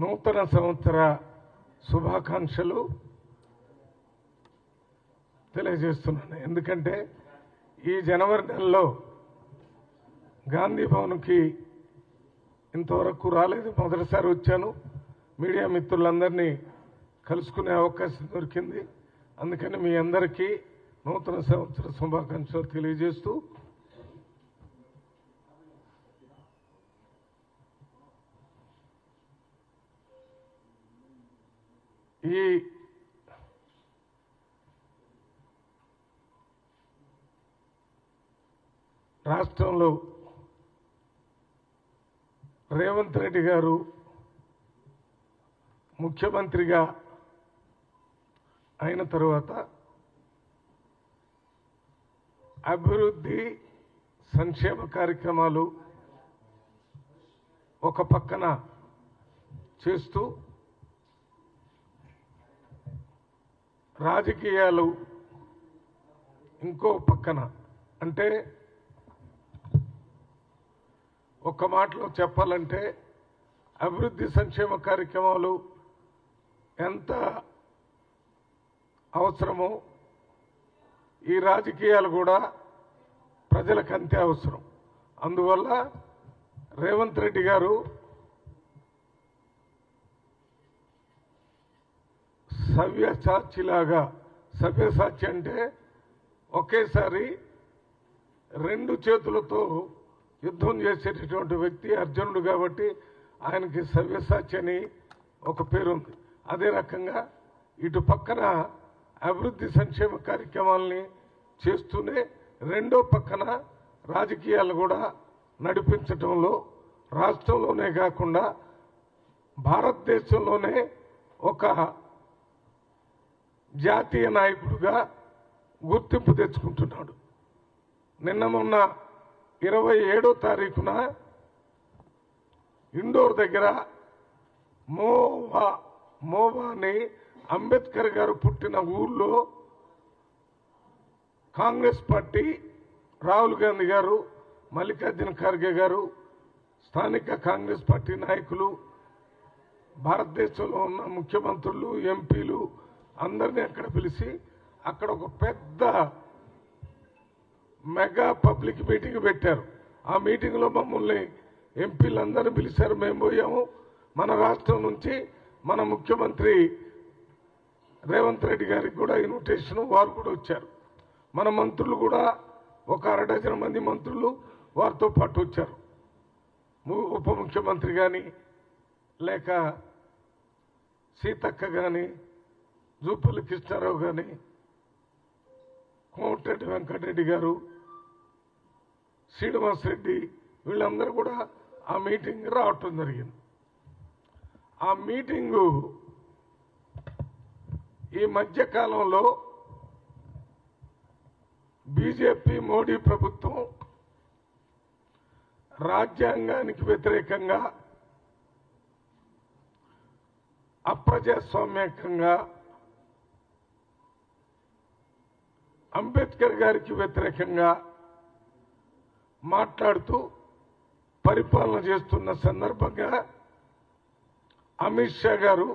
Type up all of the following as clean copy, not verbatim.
నూతన సంవత్సర శుభాకాంక్షలు తెలియజేస్తున్నాను. ఎందుకంటే ఈ జనవరి నెలలో గాంధీ భవన్కి ఇంతవరకు రాలేదు. మొదటిసారి వచ్చాను. మీడియా మిత్రులందరినీ కలుసుకునే అవకాశం దొరికింది. అందుకని మీ అందరికీ నూతన సంవత్సర శుభాకాంక్షలు తెలియజేస్తూ ఈ రాష్ట్రంలో రేవంత్ రెడ్డి గారు ముఖ్యమంత్రిగా అయిన తరువాత అభివృద్ధి సంక్షేమ కార్యక్రమాలు ఒక పక్కన చేస్తూ రాజకీయాలు ఇంకో పక్కన, అంటే ఒక్క మాటలో చెప్పాలంటే అభివృద్ధి సంక్షేమ కార్యక్రమాలు ఎంత అవసరమో ఈ రాజకీయాలు కూడా ప్రజలకు అంతే అవసరం. అందువల్ల రేవంత్ రెడ్డి గారు సవ్యసాచిలాగా, సవ్యసాచి అంటే ఒకేసారి రెండు చేతులతో యుద్ధం చేసేటటువంటి వ్యక్తి అర్జునుడు కాబట్టి ఆయనకి సవ్యసాచి అని ఒక పేరు ఉంది. అదే రకంగా ఇటు పక్కన అభివృద్ధి సంక్షేమ కార్యక్రమాలని చేస్తూనే రెండో పక్కన రాజకీయాలు కూడా నడిపించడంలో రాష్ట్రంలోనే కాకుండా భారతదేశంలోనే ఒక జాతీయ నాయకుడిగా గుర్తింపు తెచ్చుకుంటున్నాడు. నిన్న మొన్న 27వ తారీఖున ఇండోర్ దగ్గర మోవా అని అంబేద్కర్ గారు పుట్టిన ఊర్లో కాంగ్రెస్ పార్టీ రాహుల్ గాంధీ గారు, మల్లికార్జున ఖర్గే గారు, స్థానిక కాంగ్రెస్ పార్టీ నాయకులు, భారతదేశంలో ఉన్న ముఖ్యమంత్రులు, ఎంపీలు అందరినీ అక్కడ పిలిచి అక్కడ ఒక పెద్ద మెగా పబ్లిక్ మీటింగ్ పెట్టారు. ఆ మీటింగ్లో మమ్మల్ని ఎంపీలందరూ పిలిచారు. మేము పోయాము. మన రాష్ట్రం నుంచి మన ముఖ్యమంత్రి రేవంత్ రెడ్డి గారికి కూడా ఇన్విటేషన్, వారు కూడా వచ్చారు. మన మంత్రులు కూడా ఒక 1/2 మంది మంత్రులు వారితో పాటు వచ్చారు. ఉప ముఖ్యమంత్రి కానీ, లేక సీతక్క కానీ, జూపల్లి కృష్ణారావు కానీ, కోమటిరెడ్డి వెంకటరెడ్డి గారు, శ్రీనివాస్ రెడ్డి, వీళ్ళందరూ కూడా ఆ మీటింగ్ రావటం జరిగింది. ఆ మీటింగు ఈ మధ్యకాలంలో బీజేపీ మోడీ ప్రభుత్వం రాజ్యాంగానికి వ్యతిరేకంగా, అప్రజాస్వామ్యకంగా, అంబేద్కర్ గారికి వ్యతిరేకంగా మాట్లాడుతూ పరిపాలన చేస్తున్న సందర్భంగా అమిత్ షా గారు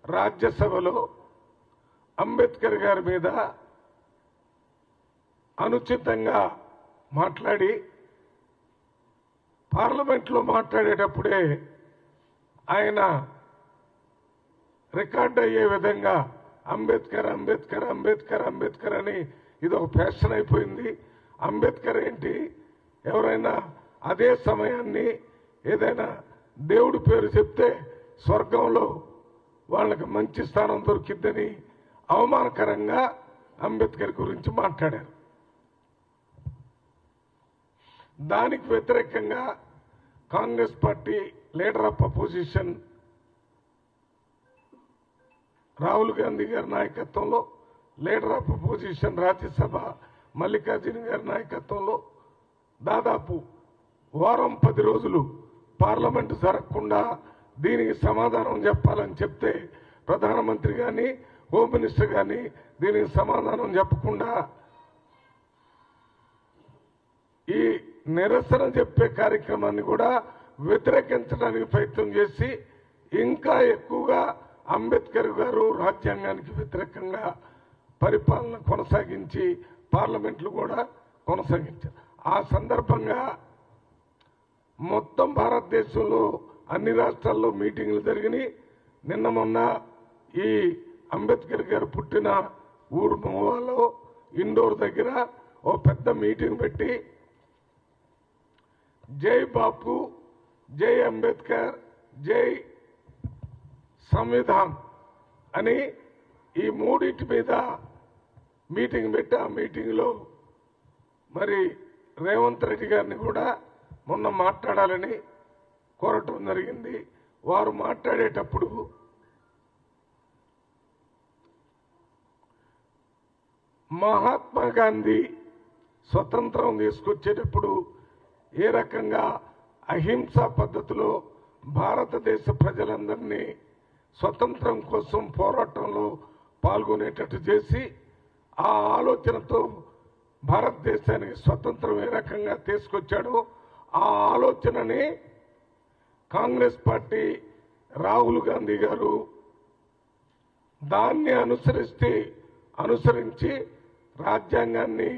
రాజ్యసభలో అంబేద్కర్ గారి మీద అనుచితంగా మాట్లాడి పార్లమెంట్లో మాట్లాడేటప్పుడే ఆయన రికార్డ్ అయ్యే విధంగా అంబేద్కర్ అంబేద్కర్ అంబేద్కర్ అంబేద్కర్ అని ఇది ఒక ఫ్యాషన్ అయిపోయింది. అంబేద్కర్ ఏంటి, ఎవరైనా అదే సమయాన్ని ఏదైనా దేవుడి పేరు చెప్తే స్వర్గంలో వాళ్ళకి మంచి స్థానం దొరికిద్దని అవమానకరంగా అంబేద్కర్ గురించి మాట్లాడారు. దానికి వ్యతిరేకంగా Congress party leader of opposition Rahul Gandhi గారి నాయకత్వంలో, leader of opposition Rajya Sabha Mallikarjuna గారి నాయకత్వంలో దాదాపు వారం 10 రోజులు పార్లమెంటు జరగకుండా దీనికి సమాధానం చెప్పాలని చెప్తే ప్రధానమంత్రి కానీ, హోమ్ మినిస్టర్ కానీ దీనికి సమాధానం చెప్పకుండా ఈ నిరసన చెప్పే కార్యక్రమాన్ని కూడా వ్యతిరేకించడానికి ప్రయత్నం చేసి ఇంకా ఎక్కువగా అంబేద్కర్ గారు రాజ్యాంగానికి వ్యతిరేకంగా పరిపాలన కొనసాగించి పార్లమెంట్లు కూడా కొనసాగించారు. ఆ సందర్భంగా మొత్తం భారతదేశంలో అన్ని రాష్ట్రాల్లో మీటింగ్లు జరిగినాయి. నిన్న మొన్న ఈ అంబేద్కర్ గారు పుట్టిన ఊరు మోవాలో ఇండోర్ దగ్గర ఓ పెద్ద మీటింగ్ పెట్టి జై బాపు, జై అంబేద్కర్, జై సంవిధాన్ అని ఈ మూడింటి మీద మీటింగ్ పెట్టి ఆ మీటింగ్లో మరి రేవంత్ రెడ్డి గారిని కూడా మొన్న మాట్లాడాలని కోరటం జరిగింది. వారు మాట్లాడేటప్పుడు మహాత్మా గాంధీ స్వతంత్రం తీసుకొచ్చేటప్పుడు ఏ రకంగా అహింసా పద్ధతిలో భారతదేశ ప్రజలందరినీ స్వతంత్రం కోసం పోరాటంలో పాల్గొనేటట్టు చేసి ఆ ఆలోచనతో భారతదేశానికి స్వతంత్రం ఏ రకంగా తీసుకొచ్చాడో ఆ ఆలోచనని కాంగ్రెస్ పార్టీ రాహుల్ గాంధీ గారు దాన్ని అనుసరించి రాజ్యాంగాన్ని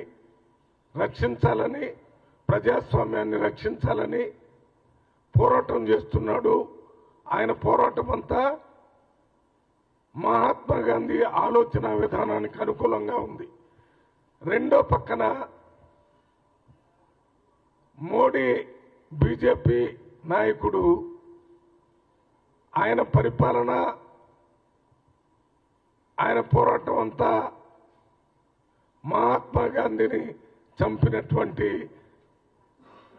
రక్షించాలని, ప్రజాస్వామ్యాన్ని రక్షించాలని పోరాటం చేస్తున్నాడు. ఆయన పోరాటం అంతా మహాత్మా గాంధీ ఆలోచన విధానానికి అనుకూలంగా ఉంది. రెండో పక్కన మోడీ బీజేపీ నాయకుడు ఆయన పరిపాలన, ఆయన పోరాటం అంతా మహాత్మా గాంధీని చంపినటువంటి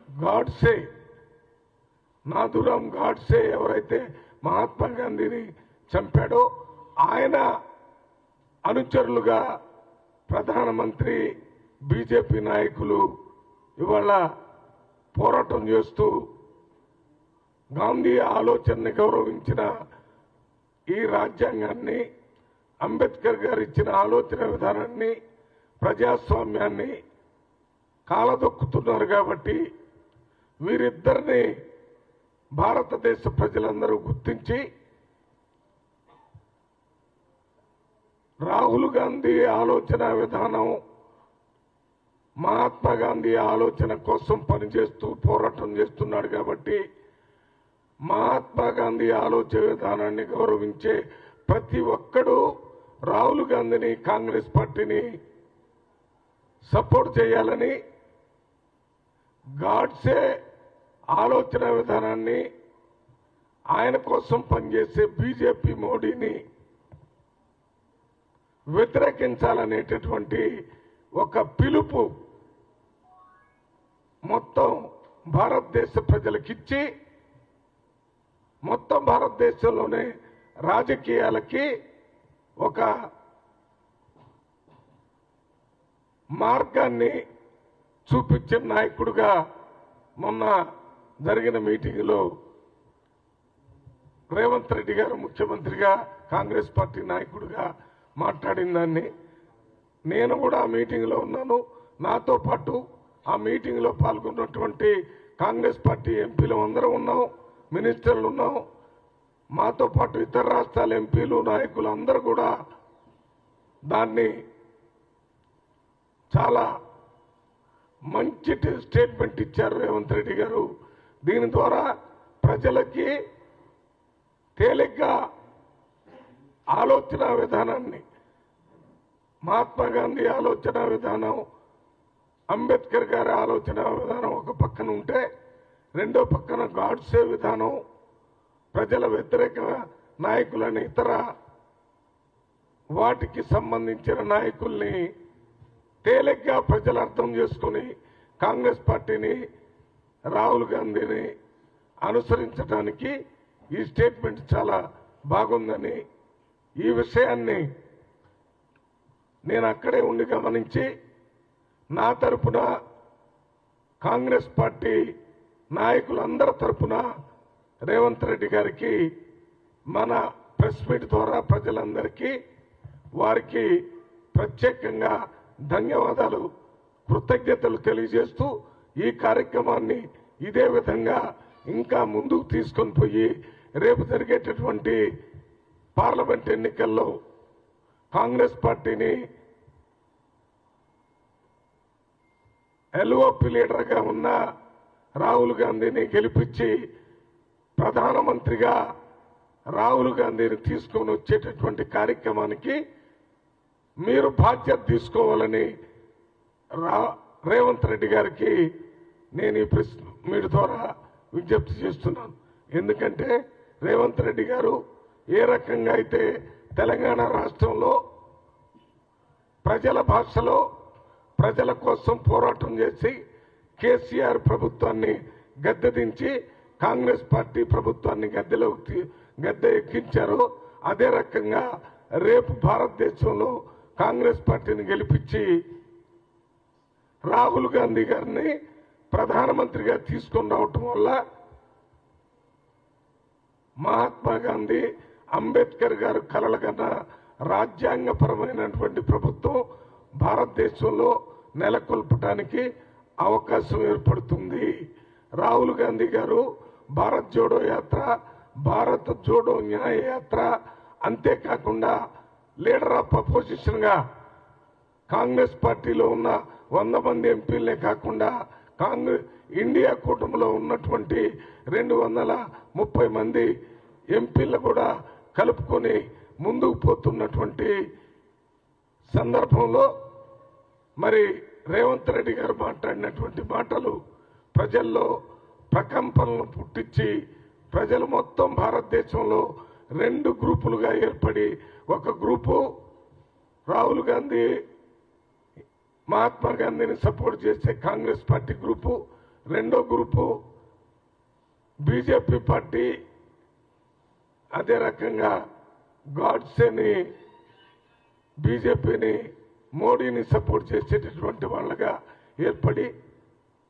గాడ్సే, నాథురామ్ గాడ్సే ఎవరైతే మహాత్మా గాంధీని చంపాడో ఆయన అనుచరులుగా ప్రధానమంత్రి, బీజేపీ నాయకులు ఇవాళ పోరాటం చేస్తూ గాంధీ ఆలోచనని గౌరవించిన ఈ రాజ్యాంగాన్ని, అంబేద్కర్ గారు ఇచ్చిన ఆలోచన విధానాన్ని, ప్రజాస్వామ్యాన్ని కాలదొక్కుతున్నారు. కాబట్టి వీరిద్దరిని భారతదేశ ప్రజలందరూ గుర్తించి రాహుల్ గాంధీ ఆలోచన విధానం, మహాత్మా గాంధీ ఆలోచన కోసం పనిచేస్తూ పోరాటం చేస్తున్నాడు. కాబట్టి మహాత్మా గాంధీ ఆలోచన విధానాన్ని గౌరవించే ప్రతి ఒక్కడూ రాహుల్ గాంధీని, కాంగ్రెస్ పార్టీని సపోర్ట్ చేయాలని, గాడ్సే ఆలోచన విధానాన్ని, ఆయన కోసం పనిచేసే బీజేపీ మోడీని వ్యతిరేకించాలనేటటువంటి ఒక పిలుపు మొత్తం భారతదేశ ప్రజలకిచ్చి మొత్తం భారతదేశంలోనే రాజకీయాలకి ఒక మార్గాన్ని చూపించిన నాయకుడిగా మొన్న జరిగిన మీటింగ్లో రేవంత్ రెడ్డి గారు ముఖ్యమంత్రిగా, కాంగ్రెస్ పార్టీ నాయకుడిగా మాట్లాడిన దాన్ని నేను కూడా ఆ మీటింగ్లో ఉన్నాను. నాతో పాటు ఆ మీటింగ్లో పాల్గొన్నటువంటి కాంగ్రెస్ పార్టీ ఎంపీలు అందరం ఉన్నాం, మినిస్టర్లు ఉన్నాం. మాతో పాటు ఇతర రాష్ట్రాల ఎంపీలు, నాయకులు అందరూ కూడా దాన్ని చాలా మంచి స్టేట్మెంట్ ఇచ్చారు రేవంత్ రెడ్డి గారు. దీని ద్వారా ప్రజలకి తేలిగ్గా ఆలోచన విధానాన్ని, మహాత్మా గాంధీ ఆలోచన విధానం, అంబేద్కర్ గారి ఆలోచన విధానం ఒక పక్కన ఉంటే, రెండో పక్కన గాడ్సే విధానం, ప్రజల వ్యతిరేక నాయకులని, ఇతర వాటికి సంబంధించిన నాయకుల్ని తేలిగ్గా ప్రజలు అర్థం చేసుకుని కాంగ్రెస్ పార్టీని, రాహుల్ గాంధీని అనుసరించడానికి ఈ స్టేట్మెంట్ చాలా బాగుందని, ఈ విషయాన్ని నేను అక్కడే ఉండి గమనించి నా తరపున, కాంగ్రెస్ పార్టీ నాయకులందరి తరపున రేవంత్ రెడ్డి గారికి మన ప్రెస్ మీట్ ద్వారా ప్రజలందరికీ వారికి ప్రత్యేకంగా ధన్యవాదాలు, కృతజ్ఞతలు తెలియజేస్తూ ఈ కార్యక్రమాన్ని ఇదే విధంగా ఇంకా ముందుకు తీసుకొని పోయి రేపు జరిగేటటువంటి పార్లమెంట్ ఎన్నికల్లో కాంగ్రెస్ పార్టీని ఎల్ఓపి లీడర్గా ఉన్న రాహుల్ గాంధీని గెలిపించి ప్రధానమంత్రిగా రాహుల్ గాంధీని తీసుకొని వచ్చేటటువంటి కార్యక్రమానికి మీరు బాధ్యత తీసుకోవాలని రేవంత్ రెడ్డి గారికి నేను ఈ మీడి ద్వారా విజ్ఞప్తి చేస్తున్నాను. ఎందుకంటే రేవంత్ రెడ్డి గారు ఏ రకంగా అయితే తెలంగాణ రాష్ట్రంలో ప్రజల భాషలో ప్రజల కోసం పోరాటం చేసి కేసీఆర్ ప్రభుత్వాన్ని గద్దెదించి కాంగ్రెస్ పార్టీ ప్రభుత్వాన్ని గద్దె ఎక్కించారో అదే రకంగా రేపు భారతదేశంలో కాంగ్రెస్ పార్టీని గెలిపించి రాహుల్ గాంధీ గారిని ప్రధానమంత్రిగా తీసుకొని రావటం వల్ల మహాత్మా గాంధీ అంబేద్కర్ గారు కలలుగన్న రాజ్యాంగపరమైనటువంటి ప్రభుత్వం భారతదేశంలో నెలకొల్పడానికి అవకాశం ఏర్పడుతుంది. రాహుల్ గాంధీ గారు భారత్ జోడో యాత్ర, భారత్ జోడో న్యాయ యాత్ర, అంతేకాకుండా లీడర్ ఆఫ్ అపోజిషన్ గా కాంగ్రెస్ పార్టీలో ఉన్న 100 మంది ఎంపీలనే కాకుండా ఇండియా కూటమిలో ఉన్నటువంటి 230 మంది ఎంపీలు కూడా కలుపుకొని ముందుకు పోతున్నటువంటి సందర్భంలో మరి రేవంత్ రెడ్డి గారు మాట్లాడినటువంటి మాటలు ప్రజల్లో ప్రకంపనలు పుట్టించి ప్రజలు మొత్తం భారతదేశంలో 2 గ్రూపులుగా ఏర్పడి ఒక గ్రూపు రాహుల్ గాంధీ మహాత్మా గాంధీని సపోర్ట్ చేసే కాంగ్రెస్ పార్టీ గ్రూపు, రెండో గ్రూపు బీజేపీ పార్టీ, అదే రకంగా గాడ్సేని బీజేపీని మోడీని సపోర్ట్ చేసేటటువంటి వాళ్ళగా ఏర్పడి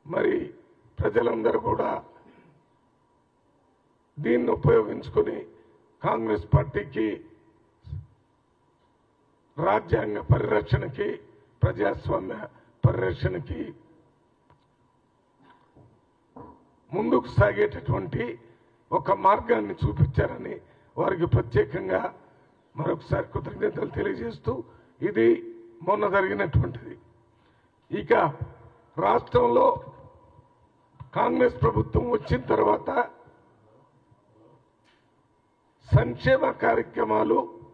మరి ప్రజలందరూ కూడా దీన్ని ఉపయోగించుకొని కాంగ్రెస్ పార్టీకి రాజ్యాంగ పరిరక్షణకి ప్రజాస్వామ్య పరిరక్షణకి ముందుకు సాగేటటువంటి ఒక మార్గాన్ని చూపించారని వారికి ప్రత్యేకంగా మరొకసారి కృతజ్ఞతలు తెలియజేస్తూ ఇది మొన్న జరిగినటువంటిది. ఇక రాష్ట్రంలో కాంగ్రెస్ ప్రభుత్వం వచ్చిన తర్వాత సంక్షేమ కార్యక్రమాలు